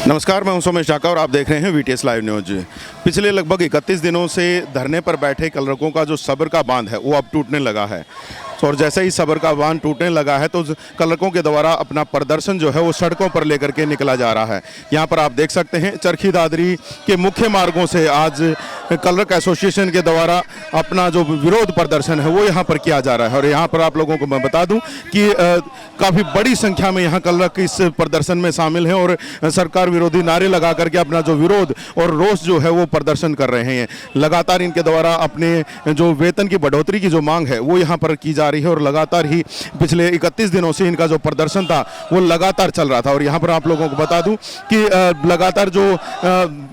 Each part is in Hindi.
नमस्कार, मैं हूं सोमेश ढाका और आप देख रहे हैं वीटीएस लाइव न्यूज। पिछले लगभग 31 दिनों से धरने पर बैठे कलरकों का जो सब्र का बांध है वो अब टूटने लगा है। और जैसे ही सब्र का बांध टूटने लगा है तो कलरकों के द्वारा अपना प्रदर्शन जो है वो सड़कों पर लेकर के निकला जा रहा है। यहाँ पर आप देख सकते हैं चरखी दादरी के मुख्य मार्गों से आज कलरक एसोसिएशन के द्वारा अपना जो विरोध प्रदर्शन है वो यहाँ पर किया जा रहा है। और यहाँ पर आप लोगों को मैं बता दूं कि काफ़ी बड़ी संख्या में यहाँ कलरक इस प्रदर्शन में शामिल हैं और सरकार विरोधी नारे लगा करके अपना जो विरोध और रोष जो है वो प्रदर्शन कर रहे हैं। लगातार इनके द्वारा अपने जो वेतन की बढ़ोतरी की जो मांग है वो यहाँ पर की जा रही है और लगातार ही पिछले 31 दिनों से इनका जो प्रदर्शन था वो लगातार चल रहा था। और यहाँ पर आप लोगों को बता दूं कि लगातार जो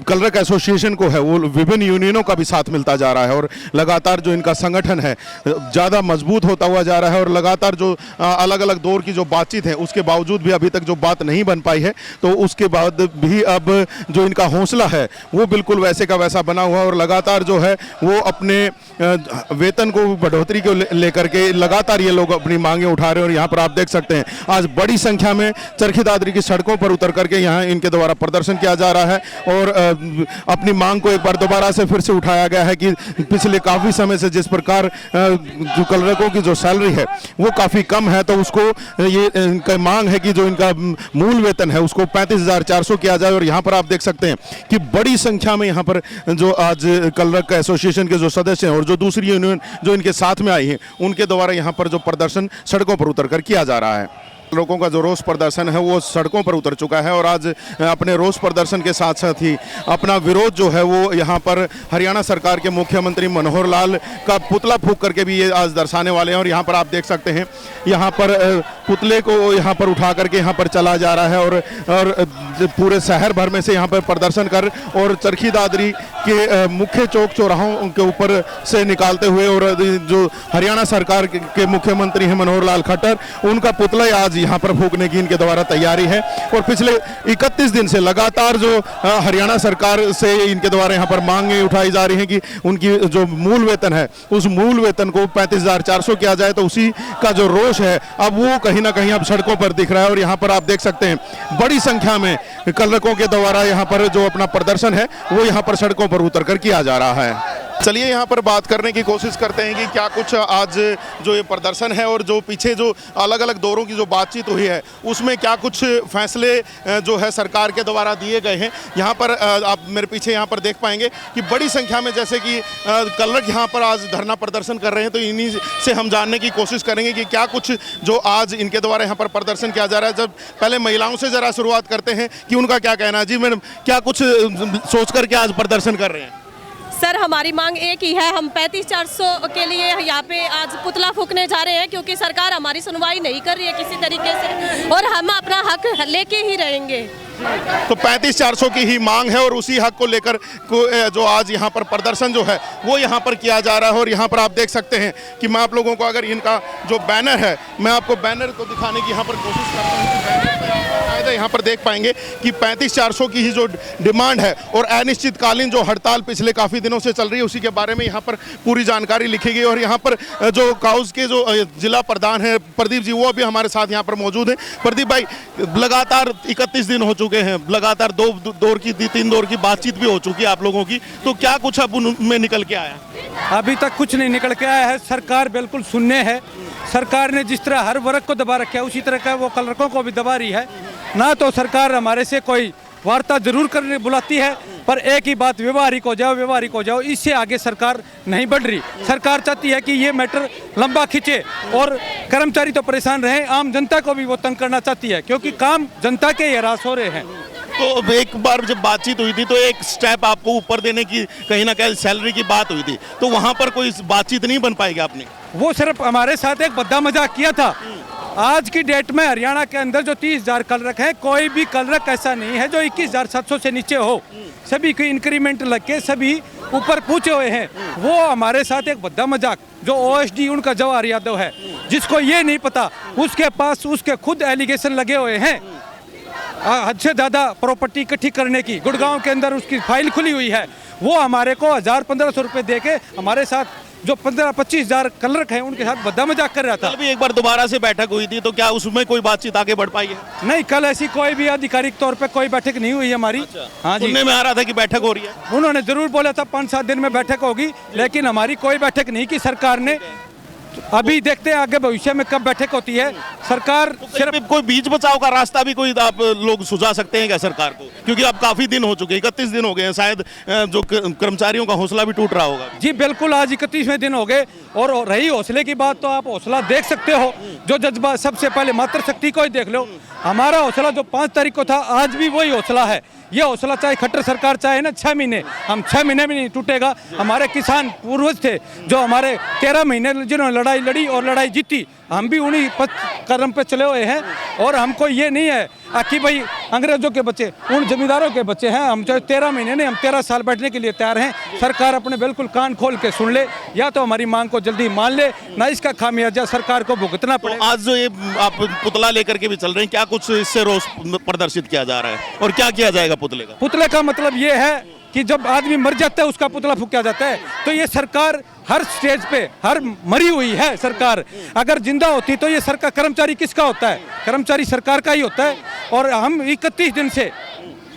कलरक एसोसिएशन को है वो विभिन्न यूनियनों का भी साथ मिलता जा रहा है और लगातार जो इनका संगठन है ज़्यादा मजबूत होता हुआ जा रहा है। और लगातार जो अलग अलग दौर की जो बातचीत है उसके बावजूद भी अभी तक जो बात नहीं बन पाई है, तो उसके बाद भी अब जो इनका हौसला है वो बिल्कुल वैसे का वैसा बना हुआ है और लगातार जो है वो अपने वेतन को बढ़ोतरी को लेकर के लगातार ये लोग अपनी मांगे उठा रहे हैं। और यहाँ पर आप देख सकते हैं आज बड़ी संख्या में चरखी दादरी की सड़कों पर उतर करके यहाँ इनके द्वारा प्रदर्शन किया जा रहा है और अपनी मांग को एक बार दोबारा से फिर से उठाया गया है कि पिछले काफ़ी समय से जिस प्रकार जो कलरकों की जो सैलरी है वो काफ़ी कम है, तो उसको ये इनका मांग है कि जो इनका मूल वेतन है उसको 35,400 किया जाए। और यहाँ पर आप देख सकते हैं कि बड़ी संख्या में यहाँ पर जो आज कलरक एसोसिएशन के जो सदस्य हैं और जो दूसरी यूनियन जो इनके साथ में आई हैं उनके द्वारा यहाँ पर जो प्रदर्शन सड़कों पर उतर कर किया जा रहा है। लोगों का जो रोष प्रदर्शन है वो सड़कों पर उतर चुका है और आज अपने रोष प्रदर्शन के साथ साथ ही अपना विरोध जो है वो यहाँ पर हरियाणा सरकार के मुख्यमंत्री मनोहर लाल का पुतला फूंक करके भी ये आज दर्शाने वाले हैं। और यहाँ पर आप देख सकते हैं यहाँ पर पुतले को यहाँ पर उठा करके यहाँ पर चला जा रहा है और पूरे शहर भर में से यहाँ पर प्रदर्शन कर और चरखी दादरी के मुख्य चौक चौराहों के ऊपर से निकालते हुए और जो हरियाणा सरकार के मुख्यमंत्री हैं मनोहर लाल खट्टर, उनका पुतला आज यहाँ पर फूंकने की इनके द्वारा तैयारी है। और पिछले 31 दिन से लगातार जो हरियाणा सरकार से इनके द्वारा यहाँ पर मांगे उठाई जा रही हैं कि उनकी जो मूल वेतन है उस मूल वेतन को 35,400 किया जाए, तो उसी का जो रोष है अब वो कहीं ना कहीं अब सड़कों पर दिख रहा है। और यहाँ पर आप देख सकते हैं बड़ी संख्या में कलरकों के द्वारा यहाँ पर जो अपना प्रदर्शन है वो यहाँ पर सड़कों पर उतर कर किया जा रहा है। चलिए यहाँ पर बात करने की कोशिश करते हैं कि क्या कुछ आज जो ये प्रदर्शन है और जो पीछे जो अलग अलग दौरों की जो बातचीत हुई है उसमें क्या कुछ फैसले जो है सरकार के द्वारा दिए गए हैं। यहाँ पर आप मेरे पीछे यहाँ पर देख पाएंगे कि बड़ी संख्या में जैसे कि कलरक यहाँ पर आज धरना प्रदर्शन कर रहे हैं, तो इन्हीं से हम जानने की कोशिश करेंगे कि क्या कुछ जो आज इनके द्वारा यहाँ पर प्रदर्शन किया जा रहा है। जब पहले महिलाओं से ज़रा शुरुआत करते हैं कि उनका क्या कहना है। जी मैडम, क्या कुछ सोच करके आज प्रदर्शन कर रहे हैं? सर, हमारी मांग एक ही है, हम 35,400 के लिए यहाँ पे आज पुतला फूंकने जा रहे हैं क्योंकि सरकार हमारी सुनवाई नहीं कर रही है किसी तरीके से और हम अपना हक लेके ही रहेंगे। तो 35,400 की ही मांग है और उसी हक को लेकर जो आज यहाँ पर प्रदर्शन जो है वो यहाँ पर किया जा रहा है। और यहाँ पर आप देख सकते हैं कि मैं आप लोगों को अगर इनका जो बैनर है मैं आपको बैनर को दिखाने की यहाँ पर कोशिश करता हूँ। यहाँ पर देख पाएंगे कि 35,400 की ही जो डिमांड है और अनिश्चितकालीन जो हड़ताल पिछले काफ़ी दिनों से चल रही है उसी के बारे में यहाँ पर पूरी जानकारी लिखी गई। और यहाँ पर जो काउस के जो जिला प्रधान है प्रदीप जी, वो भी हमारे साथ यहाँ पर मौजूद हैं। प्रदीप भाई, लगातार 31 दिन हो चुके हैं, लगातार 3 दौर की बातचीत भी हो चुकी है आप लोगों की, तो क्या कुछ अब उनमें निकल के आया? अभी तक कुछ नहीं निकल के आया है। सरकार बिल्कुल शून्य है। सरकार ने जिस तरह हर वर्ग को दबा रखा है उसी तरह का वो कलरकों को भी दबा रही है। ना तो सरकार हमारे से कोई वार्ता जरूर करने बुलाती है, पर एक ही बात, व्यवहारिक हो जाओ। इससे आगे सरकार नहीं बढ़ रही। सरकार चाहती है कि ये मैटर लंबा खींचे और कर्मचारी तो परेशान रहे, आम जनता को भी वो तंग करना चाहती है क्योंकि काम जनता के हरास हो रहे हैं। तो एक बार जब बातचीत हुई थी तो एक स्टेप आपको ऊपर देने की कहीं ना कहीं सैलरी की बात हुई थी, तो वहाँ पर कोई बातचीत नहीं बन पाएगी आपने? वो सिर्फ हमारे साथ एक बद्दा मजाक किया था। आज की डेट में हरियाणा के अंदर जो 30,000 कलरक है, कोई भी कलरक ऐसा नहीं है जो 21,700 से नीचे हो। सभी की इंक्रीमेंट लग के सभी ऊपर पूछे हुए हैं। वो हमारे साथ एक बद्दा मजाक, जो OSD उनका जवाहर यादव है, जिसको ये नहीं पता, उसके पास उसके खुद एलिगेशन लगे हुए हैं हद से ज़्यादा प्रॉपर्टी इकट्ठी करने की। गुड़गांव के अंदर उसकी फाइल खुली हुई है। वो हमारे को 1,000-1,500 रुपये दे के हमारे साथ जो 15-25 हज़ार कलरक हैं उनके साथ बद्दा मजाक कर रहा था। कल भी एक बार दोबारा से बैठक हुई थी, तो क्या उसमें कोई बातचीत आगे बढ़ पाई है? नहीं, कल ऐसी कोई भी आधिकारिक तौर पे कोई बैठक नहीं हुई हमारी। हाँ जी, सुनने में आ रहा था कि बैठक हो रही है। उन्होंने जरूर बोला था 5-7 दिन में बैठक होगी, लेकिन हमारी कोई बैठक नहीं की सरकार ने। अभी देखते हैं आगे भविष्य में कब बैठक होती है। सरकार सिर्फ कोई बीच बचाव का रास्ता भी कोई आप लोग सुझा सकते हैं क्या सरकार को? क्योंकि अब काफी दिन हो चुके हैं, 31 दिन हो गए हैं, शायद जो कर्मचारियों का हौसला भी टूट रहा होगा। जी बिल्कुल, आज 31वें दिन हो गए। और रही हौसले की बात, तो आप हौसला देख सकते हो, जो जज्बा सबसे पहले मातृशक्ति को ही देख लो। हमारा हौसला जो 5 तारीख को था, आज भी वही हौसला है। ये हौसला चाहे खट्टर सरकार चाहे ना 6 महीने, हम 6 महीने में नहीं टूटेगा। हमारे किसान पूर्वज थे जो हमारे 13 महीने जिन्होंने लड़ाई लड़ी और लड़ाई जीती, हम भी उन्हीं कदम पे चले हुए हैं। और हमको ये नहीं है कि भाई अंग्रेजों के बच्चे, उन जमींदारों के बच्चे हैं। हम चाहे 13 महीने नहीं, हम 13 साल बैठने के लिए तैयार हैं। सरकार अपने बिल्कुल कान खोल के सुन ले, या तो हमारी मांग को जल्दी मान ले, ना इसका खामियाजा सरकार को भुगतना पड़े। तो आज जो ये आप पुतला लेकर के भी चल रहे हैं, क्या कुछ इससे रोष प्रदर्शित किया जा रहा है और क्या किया जाएगा पुतले का? पुतले का मतलब ये है कि जब आदमी मर जाता है उसका पुतला फूंका जाता है। तो ये सरकार हर स्टेज पे हर मरी हुई है सरकार। अगर जिंदा होती तो ये सरकार, कर्मचारी किसका होता है? कर्मचारी सरकार का ही होता है। और हम 31 दिन से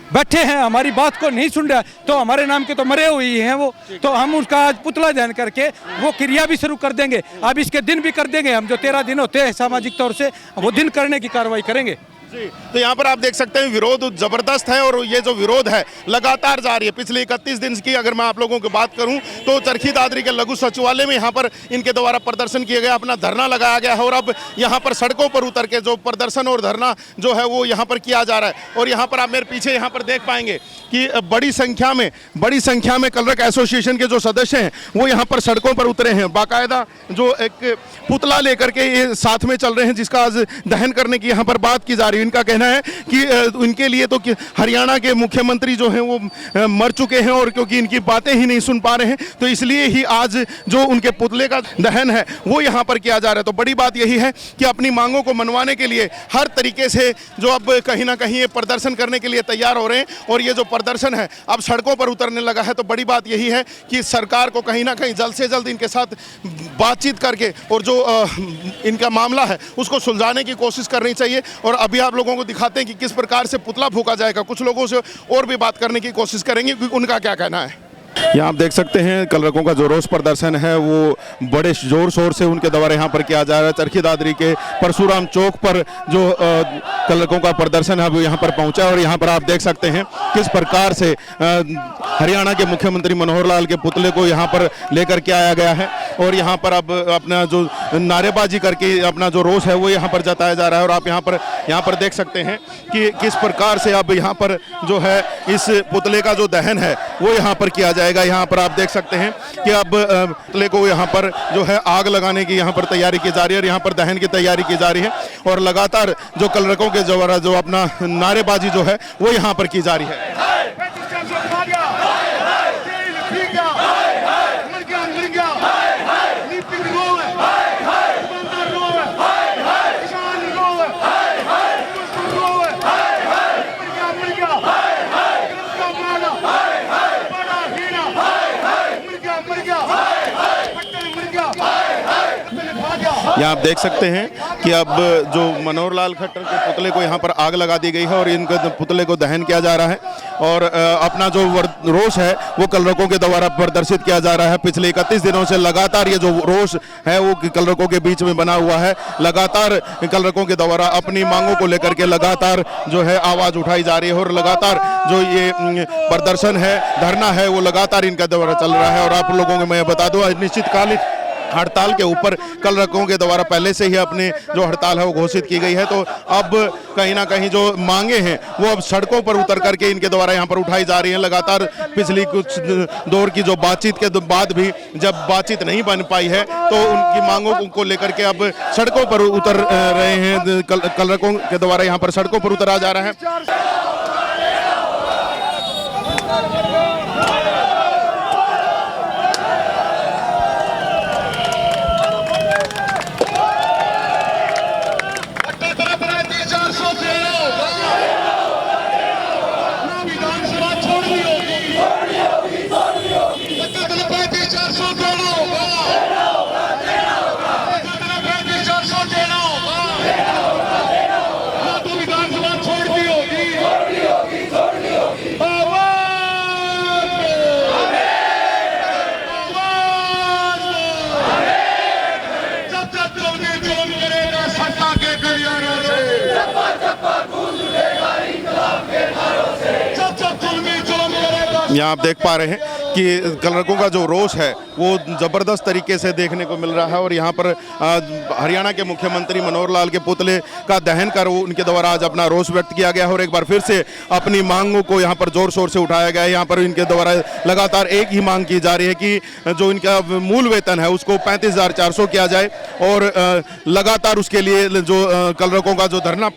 बैठे हैं, हमारी बात को नहीं सुन रहा, तो हमारे नाम के तो मरे हुए हैं वो। तो हम उसका आज पुतला दहन करके वो क्रिया भी शुरू कर देंगे। अब इसके दिन भी कर देंगे हम, जो 13 दिन होते हैं सामाजिक तौर से, वो दिन करने की कार्रवाई करेंगे। जी, तो यहाँ पर आप देख सकते हैं विरोध जबरदस्त है और ये जो विरोध है लगातार जारी है। पिछले 31 दिन की अगर मैं आप लोगों की बात करूं तो चरखी दादरी के लघु सचिवालय में यहाँ पर इनके द्वारा प्रदर्शन किया गया, अपना धरना लगाया गया है। और अब यहाँ पर सड़कों पर उतर के जो प्रदर्शन और धरना जो है वो यहाँ पर किया जा रहा है। और यहाँ पर आप मेरे पीछे यहाँ पर देख पाएंगे कि बड़ी संख्या में कलरक एसोसिएशन के जो सदस्य हैं वो यहाँ पर सड़कों पर उतरे हैं। बाकायदा जो एक पुतला लेकर के ये साथ में चल रहे हैं, जिसका आज दहन करने की यहाँ पर बात की जा रही है। इनका कहना है कि उनके लिए तो हरियाणा के मुख्यमंत्री जो हैं वो मर चुके हैं, और क्योंकि इनकी बातें ही नहीं सुन पा रहे हैं, तो इसलिए ही आज जो उनके पुतले का दहन है वो यहाँ पर किया जा रहा है। तो बड़ी बात यही है कि अपनी मांगों को मनवाने के लिए हर तरीके से जो अब कहीं ना कहीं ये प्रदर्शन करने के लिए तैयार हो रहे हैं। और ये जो प्रदर्शन है अब सड़कों पर उतरने लगा है। तो बड़ी बात यही है कि सरकार को कहीं ना कहीं जल्द से जल्द इनके साथ बातचीत करके और जो इनका मामला है उसको सुलझाने की कोशिश करनी चाहिए। और अभी आप लोगों को दिखाते हैं कि किस प्रकार से पुतला फूंका जाएगा। कुछ लोगों से और भी बात करने की कोशिश करेंगे कि उनका क्या कहना है। यहाँ आप देख सकते हैं कलरकों का जो रोष प्रदर्शन है वो बड़े जोर शोर से उनके द्वारा यहाँ पर किया जा रहा है। चरखी दादरी के परशुराम चौक पर जो कलरकों का प्रदर्शन है वो यहाँ पर पहुँचा है। और यहाँ पर आप देख सकते हैं किस प्रकार से हरियाणा के मुख्यमंत्री मनोहर लाल के पुतले को यहाँ पर लेकर के आया गया है। और यहाँ पर अब अपना जो नारेबाजी करके अपना जो रोष है वो यहाँ पर जताया जा रहा है। और आप यहाँ पर देख सकते हैं कि किस प्रकार से अब यहाँ पर जो है इस पुतले का जो दहन है वो यहाँ पर किया जाएगा। यहाँ पर आप देख सकते हैं कि अब पुतले को यहाँ पर जो है आग लगाने की यहाँ पर तैयारी की जा रही है और यहाँ पर दहन की तैयारी की जा रही है। और लगातार जो कलरकों के द्वारा जो अपना नारेबाजी जो है वो यहाँ पर की जा रही है। यहाँ आप देख सकते हैं कि अब जो मनोहर लाल खट्टर के पुतले को यहाँ पर आग लगा दी गई है और इनके पुतले को दहन किया जा रहा है। और अपना जो रोष है वो कलरकों के द्वारा प्रदर्शित किया जा रहा है। पिछले 31 दिनों से लगातार ये जो रोष है वो कलरकों के बीच में बना हुआ है। लगातार कलरकों के द्वारा अपनी मांगों को लेकर के लगातार जो है आवाज़ उठाई जा रही है। और लगातार जो ये प्रदर्शन है, धरना है, वो लगातार इनका द्वारा चल रहा है। और आप लोगों को मैं बता दूँ अनिश्चितकालिक हड़ताल के ऊपर कलरकों के द्वारा पहले से ही अपने जो हड़ताल है वो घोषित की गई है। तो अब कहीं ना कहीं जो मांगे हैं वो अब सड़कों पर उतर करके इनके द्वारा यहाँ पर उठाई जा रही हैं। लगातार पिछली कुछ दौर की जो बातचीत के बाद भी जब बातचीत नहीं बन पाई है तो उनकी मांगों को लेकर के अब सड़कों पर उतर रहे हैं। कलरकों के द्वारा यहाँ पर सड़कों पर उतरा जा रहा है। छोड़नी होगी 450 होगा यहाँ आप देख पा रहे हैं कि कलरकों का जो रोष है वो ज़बरदस्त तरीके से देखने को मिल रहा है और यहाँ पर हरियाणा के मुख्यमंत्री मनोहर लाल के पुतले का दहन कर उनके द्वारा आज अपना रोष व्यक्त किया गया है और एक बार फिर से अपनी मांगों को यहाँ पर जोर शोर से उठाया गया है। यहाँ पर इनके द्वारा लगातार एक ही मांग की जा रही है कि जो इनका मूल वेतन है उसको 35,400 किया जाए और लगातार उसके लिए जो कलरकों का जो धरना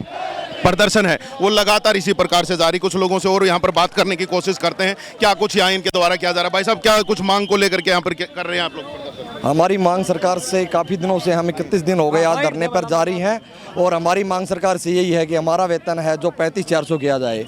प्रदर्शन है वो लगातार इसी प्रकार से जारी। कुछ लोगों से और यहाँ पर बात करने की कोशिश करते हैं, क्या कुछ यहाँ इनके द्वारा किया जा रहा है। भाई साहब, क्या कुछ मांग को लेकर के यहाँ पर कर रहे हैं आप लोग? हमारी मांग सरकार से काफ़ी दिनों से, हम 31 दिन हो गए आज धरने पर जारी हैं और हमारी मांग सरकार से यही है कि हमारा वेतन है जो 35,400 किया जाए।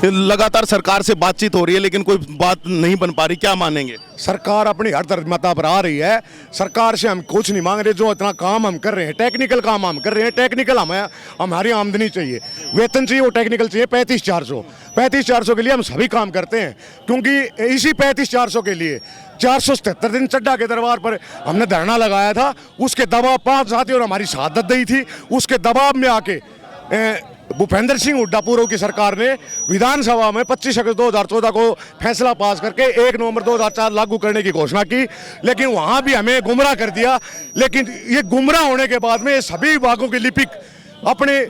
लगातार सरकार से बातचीत हो रही है लेकिन कोई बात नहीं बन पा रही, क्या मानेंगे? सरकार अपनी हर धर्मता पर आ रही है। सरकार से हम कुछ नहीं मांग रहे, जो इतना काम हम कर रहे हैं, टेक्निकल काम हम कर रहे हैं, टेक्निकल हमारी आमदनी चाहिए, वेतन चाहिए, वो टेक्निकल चाहिए 35,400 के लिए हम सभी काम करते हैं, क्योंकि इसी 35,400 के लिए 477 दिन चड्डा के दरबार पर हमने धरना लगाया था। उसके दबाव 5 साथी और हमारी शहादत दी थी, उसके दबाव में आके भूपेंद्र सिंह हुड्डा पूर्व की सरकार ने विधानसभा में 25 अगस्त 2014 को फैसला पास करके 1 नवंबर 2004 लागू करने की घोषणा की, लेकिन वहां भी हमें गुमराह कर दिया। लेकिन ये गुमराह होने के बाद में सभी विभागों के लिपिक अपने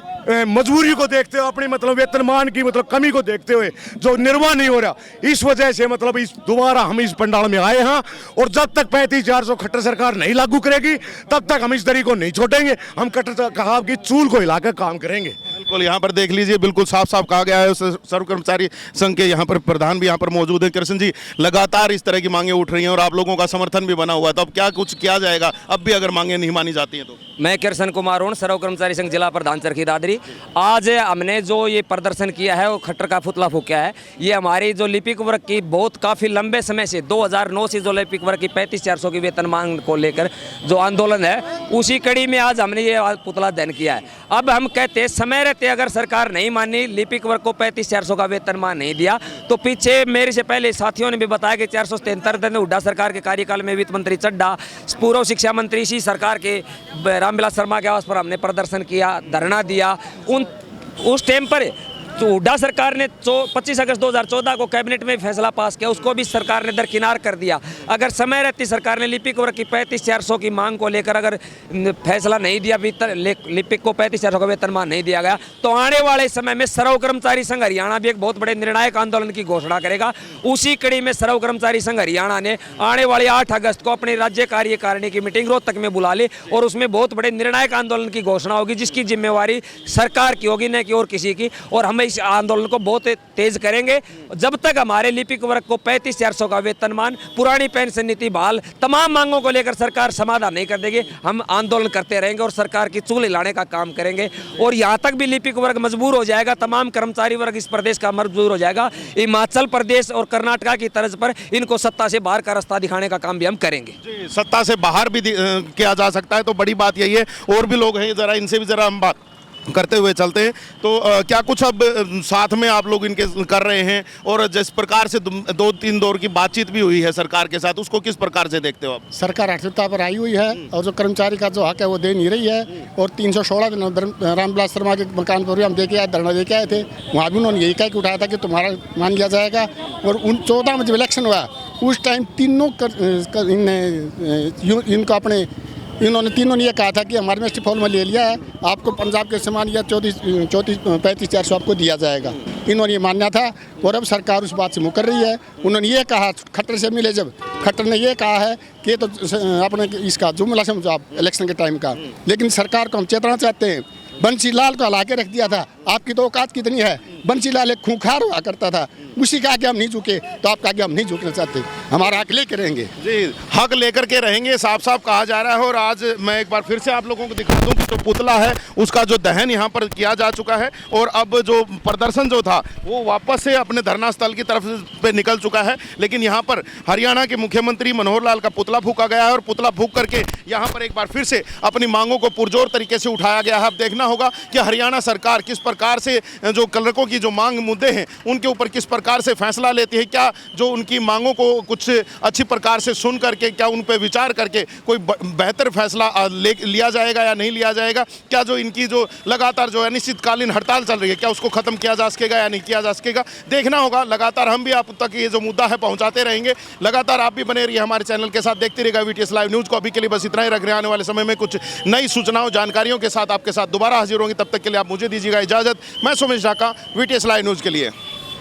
मजबूरी को देखते हुए, अपनी मतलब वेतनमान की मतलब कमी को देखते हुए जो निर्वाह नहीं हो रहा, इस वजह से मतलब इस दोबारा हम इस पंडाल में आए हैं और जब तक 35,400 खट्टर सरकार नहीं लागू करेगी तब तक हम इस दरी को नहीं छोड़ेंगे। हम खट्टर साहब की चूल को हिलाकर काम करेंगे। बिल्कुल, यहाँ पर देख लीजिए, बिल्कुल साफ साफ कहा गया है। सर्व कर्मचारी संघ के यहाँ पर प्रधान भी यहाँ पर मौजूद है। कृष्ण जी, लगातार इस तरह की मांगे उठ रही हैं और आप लोगों का समर्थन भी बना हुआ है, तो अब क्या कुछ किया जाएगा अब भी अगर मांगे नहीं मानी जाती हैं तो? मैं कृष्ण कुमार हूँ, सर्व कर्मचारी संघ जिला प्रधान चरखी दादरी। आज हमने जो ये प्रदर्शन किया है वो खट्टर का पुतला फूंका है। ये हमारी जो लिपिक वर्ग की बहुत काफ़ी लंबे समय से 2009 से जो लिपिक वर्ग की 35,400 की वेतन मांग को लेकर जो आंदोलन है, उसी कड़ी में आज हमने ये पुतला दहन किया है। अब हम कहते समय रहते अगर सरकार नहीं मानी, लिपिक वर्ग को 35,400 का वेतनमान नहीं दिया, तो पीछे मेरे से पहले साथियों ने भी बताया कि 473 दिन हुड्डा सरकार के कार्यकाल में वित्त मंत्री चड्डा, पूर्व शिक्षा मंत्री इसी सरकार के रामविलास शर्मा के आवास पर हमने प्रदर्शन किया, धरना दिया। उस टाइम पर तो हुड्डा सरकार ने 25 अगस्त 2014 को कैबिनेट में फैसला पास किया, उसको भी सरकार ने दरकिनार कर दिया। अगर समय रहती सरकार ने लिपिक वर्ग की 35,400 की मांग को लेकर अगर फैसला नहीं दिया, लिपिक को 35,400 का वेतनमान नहीं दिया गया, तो आने वाले समय में सर्व कर्मचारी संघ हरियाणा भी एक बहुत बड़े निर्णायक आंदोलन की घोषणा करेगा। उसी कड़ी में सर्व कर्मचारी संघ हरियाणा ने आने वाले 8 अगस्त को अपनी राज्य कार्यकारिणी की मीटिंग रोहतक में बुला ली और उसमें बहुत बड़े निर्णायक आंदोलन की घोषणा होगी, जिसकी जिम्मेवारी सरकार की होगी, न कि और किसी की। और हम इस आंदोलन को बहुत तेज करेंगे जब तक हमारे लिपिक वर्ग को 35,400 का वेतनमान, पुरानी पेंशन नीति बहाल, तमाम मांगों को लेकर सरकार समाधान नहीं कर देगी। हम आंदोलन करते रहेंगे और सरकार की चूल हिलाने का काम करेंगे और यहाँ तक भी लिपिक वर्ग मजबूर हो जाएगा, तमाम कर्मचारी वर्ग इस प्रदेश का मजबूर हो जाएगा। हिमाचल प्रदेश और कर्नाटका की तर्ज पर इनको सत्ता से बाहर का रास्ता दिखाने का काम भी हम करेंगे। सत्ता से बाहर भी किया जा सकता है, तो बड़ी बात यही है। और भी लोग हैं, जरा इनसे भी जरा हम बात करते हुए चलते हैं। तो क्या कुछ अब साथ में आप लोग इनके कर रहे हैं और जिस प्रकार से 2-3 दौर की बातचीत भी हुई है सरकार के साथ, उसको किस प्रकार से देखते हो आप? सरकार अर्थव्यवस्था पर आई हुई है और जो कर्मचारी का जो हक है वो दे नहीं रही है। और 316 दिन रामविलास शर्मा के मकान पर भी हम देखे आए, धरना देके आए थे, वहाँ भी उन्होंने यही कह के उठाया था कि तुम्हारा मान लिया जाएगा। और 14 में जब इलेक्शन हुआ उस टाइम इन्होंने तीनों ने ये कहा था कि हमारे में फॉल में ले लिया है, आपको पंजाब के समान या 35,400 आपको दिया जाएगा। इन्होंने ये मानना था और अब सरकार उस बात से मुकर रही है। उन्होंने ये कहा, खट्टर से मिले जब, खट्टर ने ये कहा है कि तो अपने इसका जुमला समझो आप इलेक्शन के टाइम का, लेकिन सरकार को हम चेतना चाहते हैं। बंसीलाल को हला के रख दिया था, आपकी तो औकात कितनी है? बंसीलाल एक खूंखार हुआ करता था, उसी के आगे हम नहीं झुके, तो आपका आगे हम नहीं झुकना चाहते, हमारा हक लेकर रहेंगे। जी, हक लेकर के रहेंगे, साफ साफ कहा जा रहा है। और आज मैं एक बार फिर से आप लोगों को दिखा दूं कि जो पुतला है उसका जो दहन यहाँ पर किया जा चुका है और अब जो प्रदर्शन जो था वो वापस से अपने धरना स्थल की तरफ पे निकल चुका है। लेकिन यहाँ पर हरियाणा के मुख्यमंत्री मनोहर लाल का पुतला फूंका गया है और पुतला फूंक करके यहाँ पर एक बार फिर से अपनी मांगों को पुरजोर तरीके से उठाया गया है। अब देखना होगा कि हरियाणा सरकार किस प्रकार से जो क्लर्कों की जो मांग मुद्दे हैं उनके ऊपर किस प्रकार से फैसला लेती है, क्या जो उनकी मांगों को कुछ अच्छी प्रकार से सुन करके, क्या उन पर विचार करके कोई बेहतर फैसला लिया जाएगा या नहीं लिया जाएगा, क्या जो इनकी जो लगातार जो अनिश्चितकालीन हड़ताल चल रही है क्या उसको खत्म किया जा सकेगा या नहीं किया जा सकेगा, देखना होगा। लगातार हम भी आप तक ये जो मुद्दा है पहुंचाते रहेंगे। लगातार आप भी बने रहिए हमारे चैनल के साथ, देखते रहिएगा वीटीएस लाइव न्यूज़ को। अभी के लिए बस इतना ही रख रहे हैं, आने वाले समय में कुछ नई सूचनाओं जानकारियों के साथ आपके साथ दोबारा हाजिर होंगे। तब तक के लिए आप मुझे दीजिएगा इजाज़त। मैं Sumesh Dhaka, VTS live news के लिए।